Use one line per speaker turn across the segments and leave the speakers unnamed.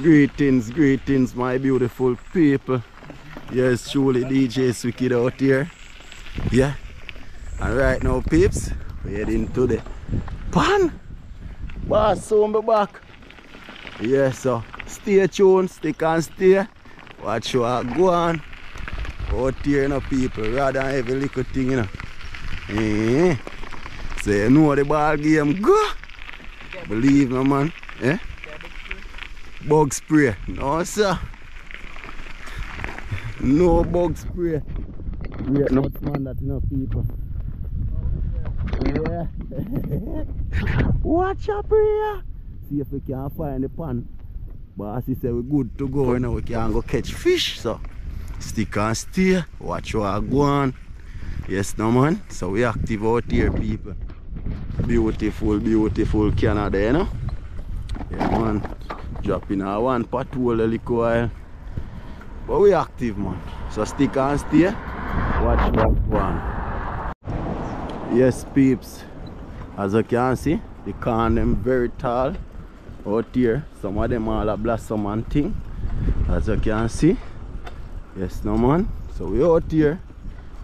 Greetings, my beautiful people. Yes, truly DJ Wicked out here. Yeah. And right now, peeps, we're heading to the pan. Boss, soon be back. Yeah, so stay tuned, stick and stay. Watch you go on. Out here, you know, people, rather than every little thing, you know. So you know the ball game go. Believe me, man. Eh? Bug spray. No, sir. No bug spray. Great nuts, man, that enough people. Yeah. Watch up here. See if we can find the pan. Boss, he said we're good to go, you know, we can go catch fish, so stick and stay. Watch what go on. Yes, no, man. So we active out here, people. Beautiful Canada, you know. Yeah, man. Dropping our one patrol a little while. But we active, man. So stick and stay. Watch what go on. Yes, peeps. As you can see, the corn them very tall out here. Some of them all a blossom and thing. As you can see. Yes, no, man. So we out here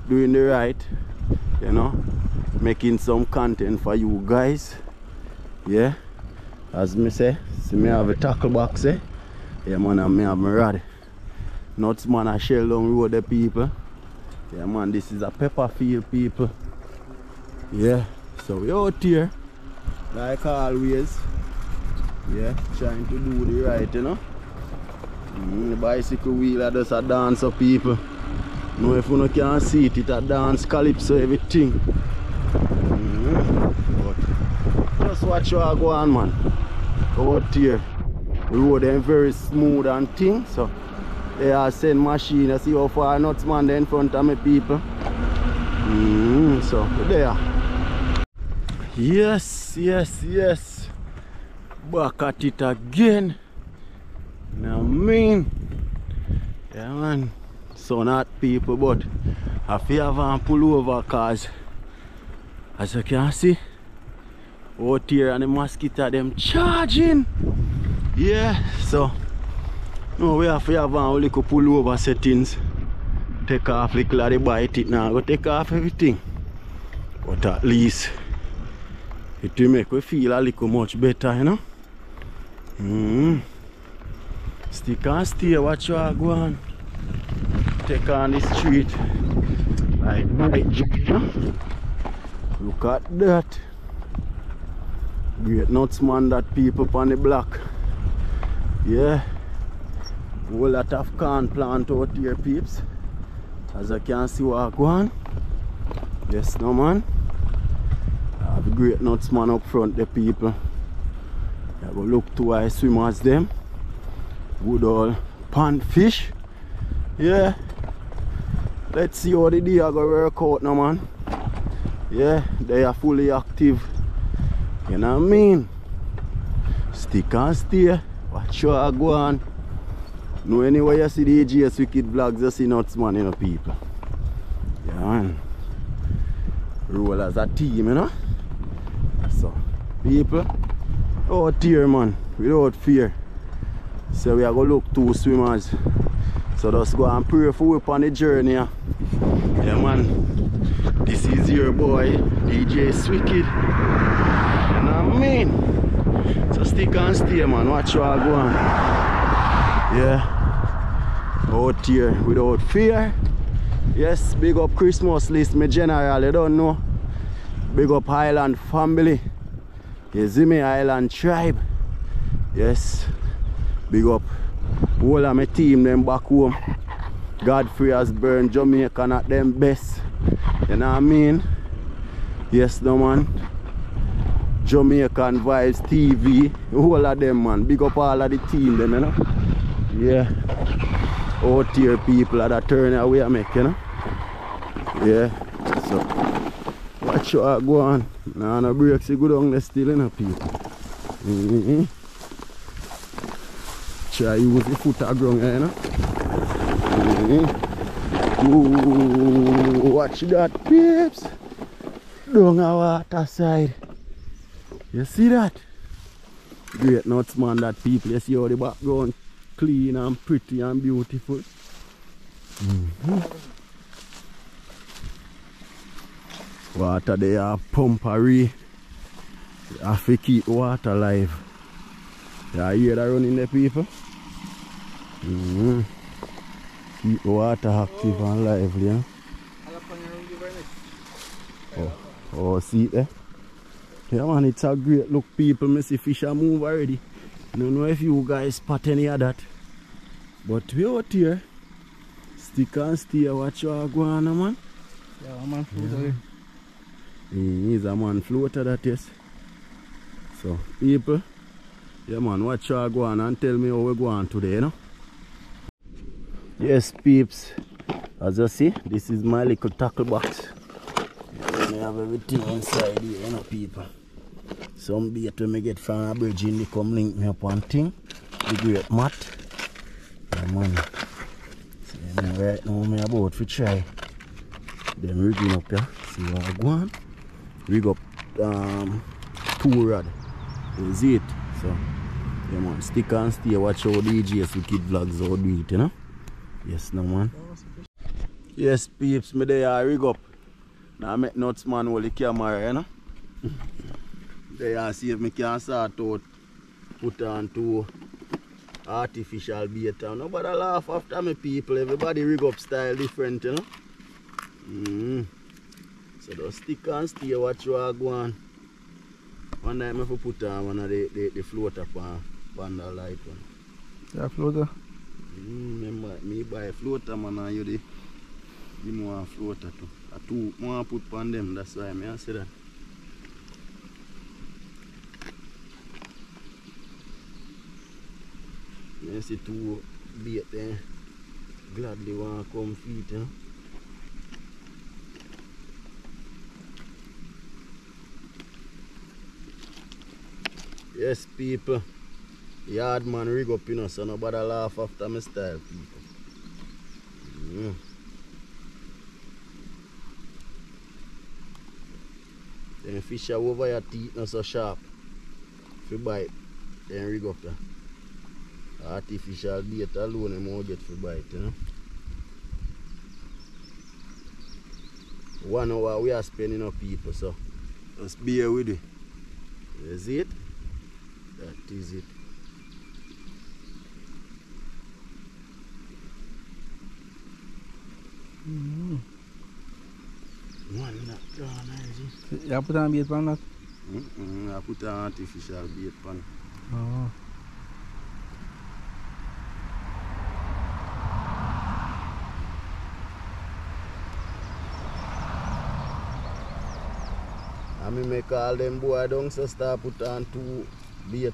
doing the right, you know, making some content for you guys. Yeah. As me say, see me have a tackle box, eh? Yeah, man, and me have my rod. Nuts, man, I shell down road the people. Yeah, man, this is a pepper field, people. Yeah, so we out here, like always. Yeah, trying to do the right, you know. The bicycle wheel does a dance of people. No, if you can't see it, it a dance calypso, everything. But just watch what go on, man. Out here, the road is very smooth and thing, so they are send machine. You see how far nuts, man, in front of me, people. So there. Yes. Back at it again. Now, mean, yeah, man. So not people, but I feel have pull over cause as you can see out here and the mosquito them charging. Yeah, so no, we have a little pull over settings. Take off little of the bite it now, go take off everything. But at least it will make we feel a little much better, you know. Stick and stay, watch you go on. Take on the street like Jamaican. Look at that. Great nuts, man, that people on the block. Yeah. Whole lot of corn plant out here, peeps. As I can see what go on. Yes, no, man. I have great nuts, man, up front, the people. I will look to our swimmers them. Good old pond fish. Yeah. Let's see how the day are going to work out now, man. Yeah, they are fully active. You know what I mean? Stick and stay. Watch how I go on. No, anywhere you see the AGS Wicked vlogs, you see nuts, man, you know, people. Yeah, man. Roll as a team, you know. So, people, out here, man, without fear. So we are going to look two swimmers. So just go and pray for we on the journey. Yeah, man. This is your boy, DJ Wicked. You know what I mean? So stick and stay, man. Watch how I go on. Yeah. Out here without fear. Yes, big up Christmas list, my general, you don't know. Big up Island family. You see me, Island tribe. Yes. Big up all of my team them back home. Godfrey has burned Jamaican at them best. You know what I mean? Yes, no, man. Jamaican Vibes TV. All of them, man. Big up all of the team them, you know. Yeah. Out here people are that turn away I make, you know. Yeah. So watch how I go on. Now no breaks you go down there still, you know, people. Try use the foot of ground, you know. Ooh, watch that, peeps. Down the water side. You see that? Great nuts, man, that people. You see how the background clean and pretty and beautiful. Water they are pumpery. You have to keep water alive. You hear that running there, people? Keep the water active and lively. Yeah? Oh, see it there? Yeah, man, it's a great look, people. I see fish are move already. I don't know if you guys spot any of that. But we out here. Stick and stay, watch you go on, man.
Yeah, a man floater.
He is a man floater, that is. So, people, yeah, man, watch you go on and tell me how we go on today, you know? Yes, peeps. As you see, this is my little tackle box. I have everything inside here, you know, people. Some bait when I get from a bridge in, they come link me up one thing. The great mat. Yeah, man. So, right now, I'm about to try. Then rigging up here. See what I go on. Rig up 2 rod. Is it? So, yeah, man. Stick and stay. Watch how DJs with kid vlogs how do it, you know? Yes, no, man. Yes, peeps. Me there rig up. Now I make nuts man hold the camera, you know. There see if me can start out put on 2 artificial bait. Nobody laugh after me, people. Everybody rig up style different, you know. So just stick and stay, watch you are going. One night I put on one of the floater on the light one.
Yeah, floater?
Remember, me buy a floater, man, and you give me one floater too. I two more put on them, that's why I say that. I see 2 bait there. Gladly want to come feed, you know. Yes, people. Yard man rig up, you know, so nobody laugh after my style, people. Then fish are over your teeth not so sharp. If you bite, then rig up there. Artificial bait alone you won't get for bite, you know. 1 hour we are spending on people, so just bear with it. Is it? That is it. One that gone,
You put on bait pan that?
I put an artificial bait pan.
Oh.
I mean, make all them boy down so start put on 2 bait.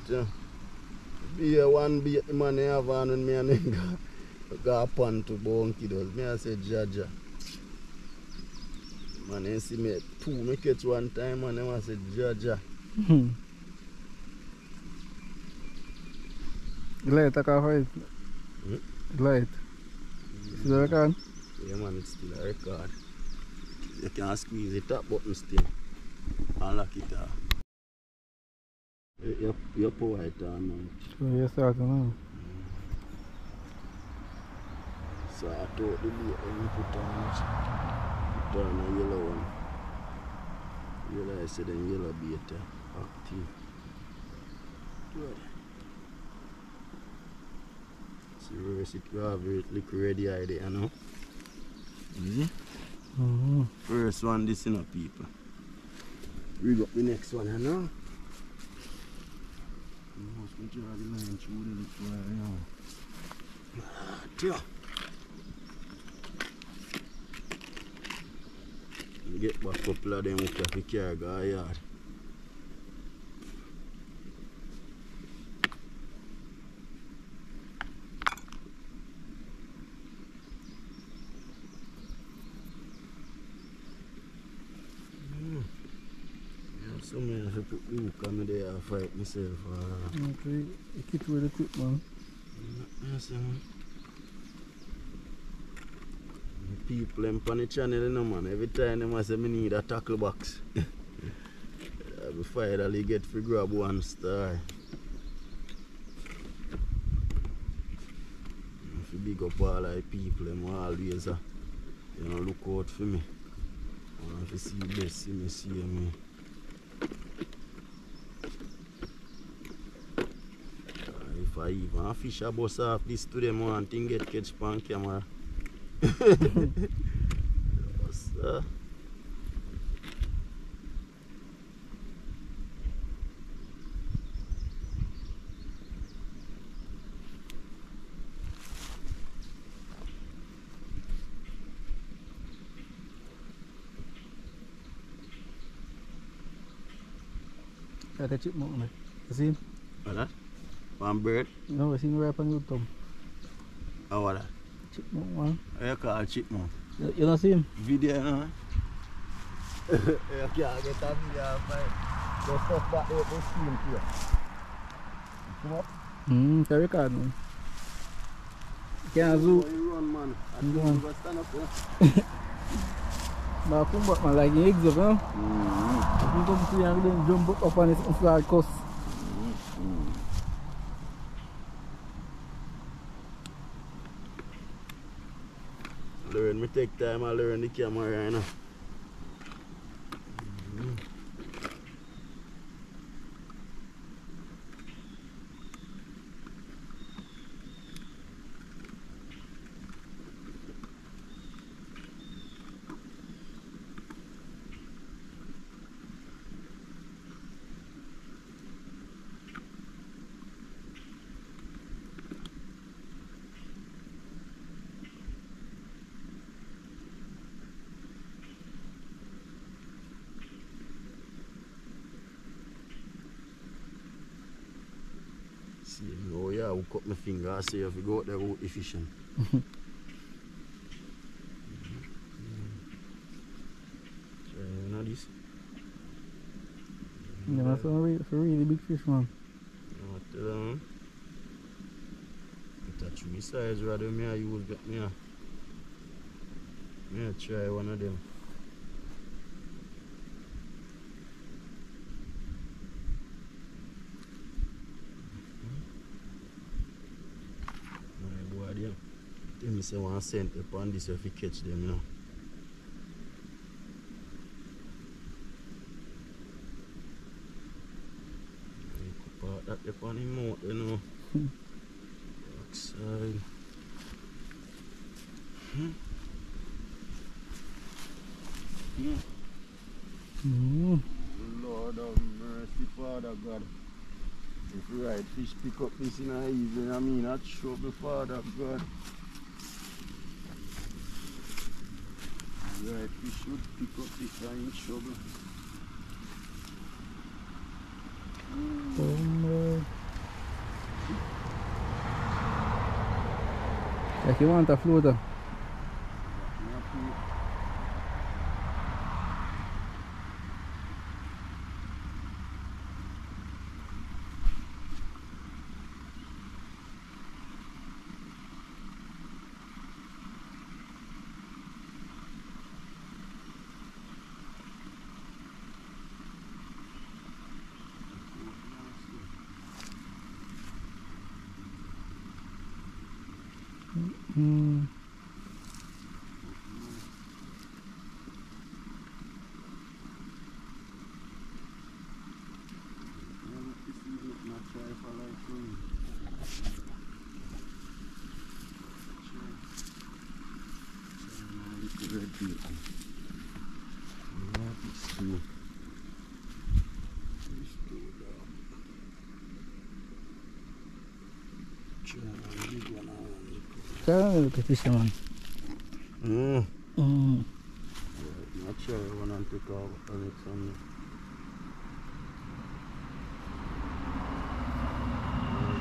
Be 1 bait the man have on when me and him go pan to bone kiddos. Me I say Jaja. Man, you see me 2 me catch one time and I say Jaja.
Light take off it. Light. See the record?
Yeah, man, it's still a record. You can squeeze the top button still and lock it off. You pour it on now.
So you start now.
So I thought the bait when you put on a yellow one. Yellow, I said then yellow bait active. Good. So reverse it, you have it look ready idea, you know. Easy. First one, this you know, people. Rig up the next one, you know. Must be draw the line through the little, you know. Get back a couple of them up here to carry go yard. Yeah, so I have to put the hook on me there and fight myself.
Okay, you keep with the tip, man.
Yes, man. People on the channel, you know, man. Every time they say I need a tackle box. I finally get to grab 1 star. big up all the people them always you know, look out for me. I want to see best, see me. If I even fish a bus off this to them one thing get catch on camera. Yes,
That's a chipmunk, man. You see him?
what that? One bird?
No, I see him right on your thumb.
How what that?
Chipmunk, man.
How you call chipmunk?
You don't see him?
Video, no? You can't get a video of my the stuff back there, they see him here. Come up.
Can record, man. You can't zoom.
You run, man. I think
Go
you
on.
go stand up there.
But come back, man, like in eggs up, you know? You come see and then jump up on his flag coast.
Learn, me take time, I learn the camera right now. See, oh yeah, I will cut my finger. I say if you go out there with the fishing. Try one of this.
Yeah, that's a really big fish, man.
What it's a 3 size rather me I use get me a try one of them. My boy there. Tell me say 1 cent upon this if you catch them, you know. You could part that upon him out, you know. Backside. Lord of mercy, Father God. If the right fish pick up this in a evening, I mean, not trouble, Father God. The right fish should pick up this in trouble.
Like you want a floater. Look at this one.
Not sure I want to take out on it some.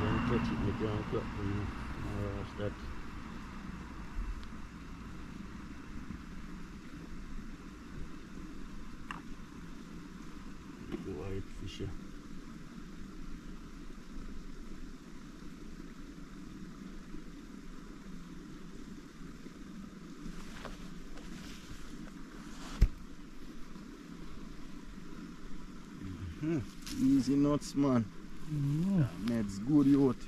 Don't touch it, you can't cut them. That. The white fish. Easy nuts, man. Ned's good youth.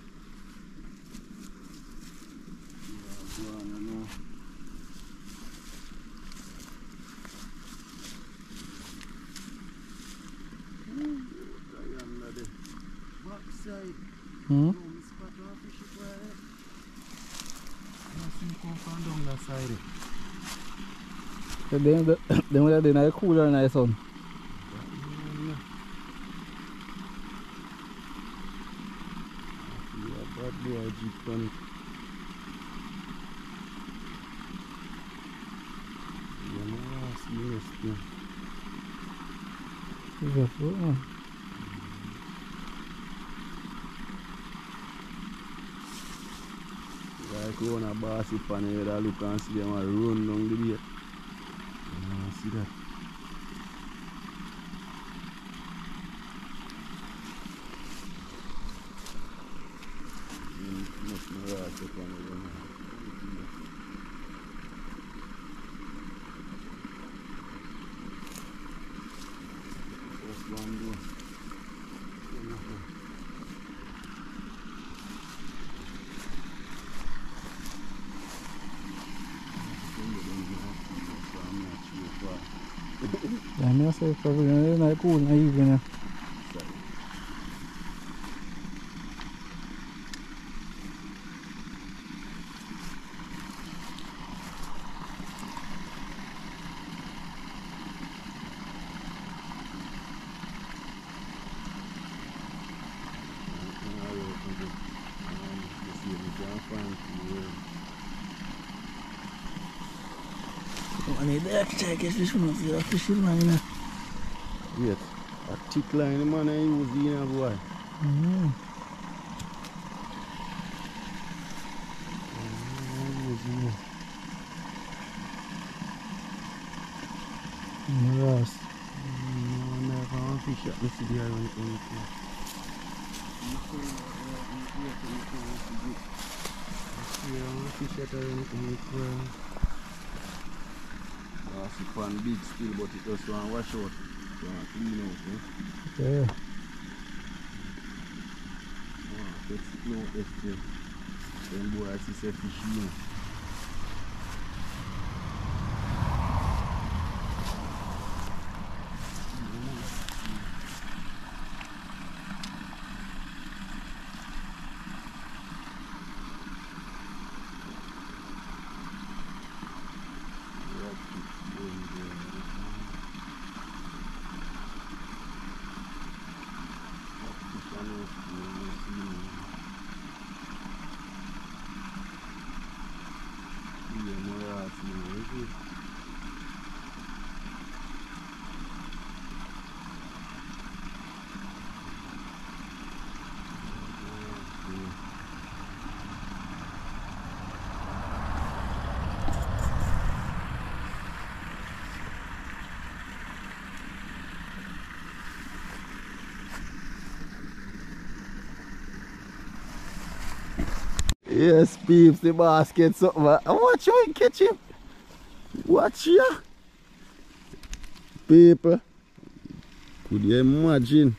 Hmm? Then we are in a cooler and a sun.
Bad boy jeep on it. Like one a bossy pan here, I look and see them a run down the bait. See that? Must be right up on the run. First one go.
Yeah, I say probably not cool in the evening. I need to check if this one is a fishing line.
Wait, a thick line man I use here, boy.
Yes.
No, never fish at me see there when it comes to. Fish at when it comes to. It's one big still, but it just want to wash out. It want to clean out.
Yeah.
Let's clean out this thing. Then boy, I see say fish here. Yes, peeps, the basket something. Watch how you catch him. Watch ya. People. Could you imagine?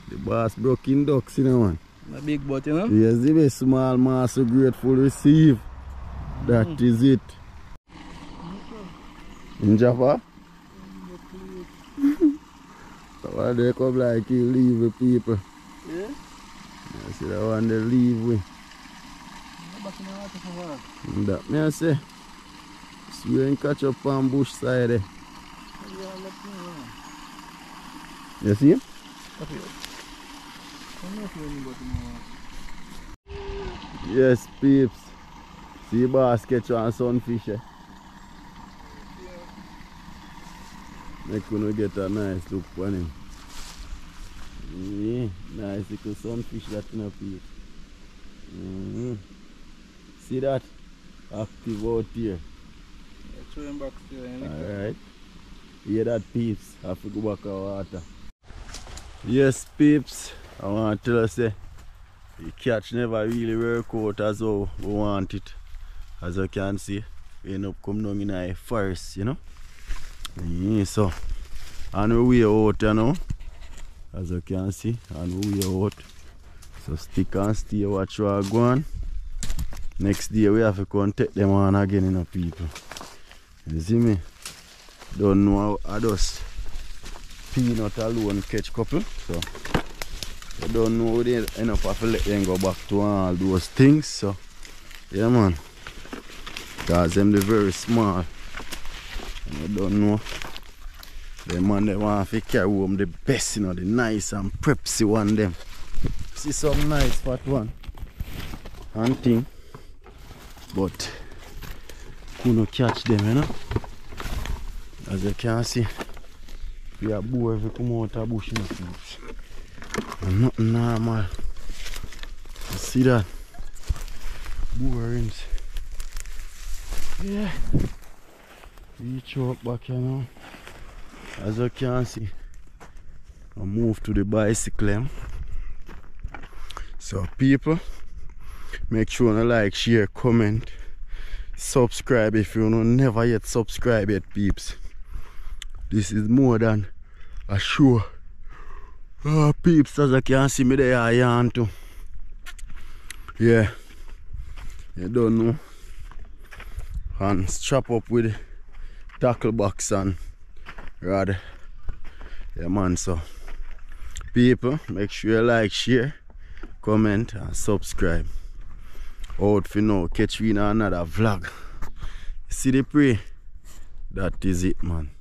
The bass broke in ducks, you know, man.
A big boat, you know?
Yes, the best small mass so grateful receive. That is it. In Java? So they come like you leave with people.
Yeah?
I see that one they leave with. That me I say. So you ain't catch up on bush side there. You see him? Yes, peeps. See bass catch on sunfish. Make you get a nice look on him. Yeah, nice little sunfish that in a peep. See that? Active out here.
Yeah, throw him back still.
Alright. Hear that, peeps? Have to go back to water. Yes, peeps. I want to tell you, say, the catch never really work out as how we want it. As you can see, we end up coming down in a forest, you know. Yeah, so, and we way out, you know. As you can see, and we way out. So stick and stay, watch what go on. Next day we have to go and take them on again, you know, people. You see me? Don't know how I just peanut alone catch couple. So I don't know they enough have to let them go back to all those things. So yeah man. Because them they very small. And I don't know. The man they want to carry home the best, you know, the nice and prepsy one them. See some nice fat one and thing. But who no catch them, you know? As you can see, we are boar if we come out of the bush, you know. And nothing normal. You see that? Boarings. Yeah. Reach up back here now. As you can see, I move to the bicycle. So people, make sure you like, share, comment, subscribe if you don't never yet subscribe yet, peeps. This is more than a show. Oh, peeps, as you can see me there, I yarn too. Yeah, you don't know. And strap up with tackle box and rod. Yeah man, so people, make sure you like, share, comment and subscribe. Out for now, catch you in another vlog. See the prey? That is it man.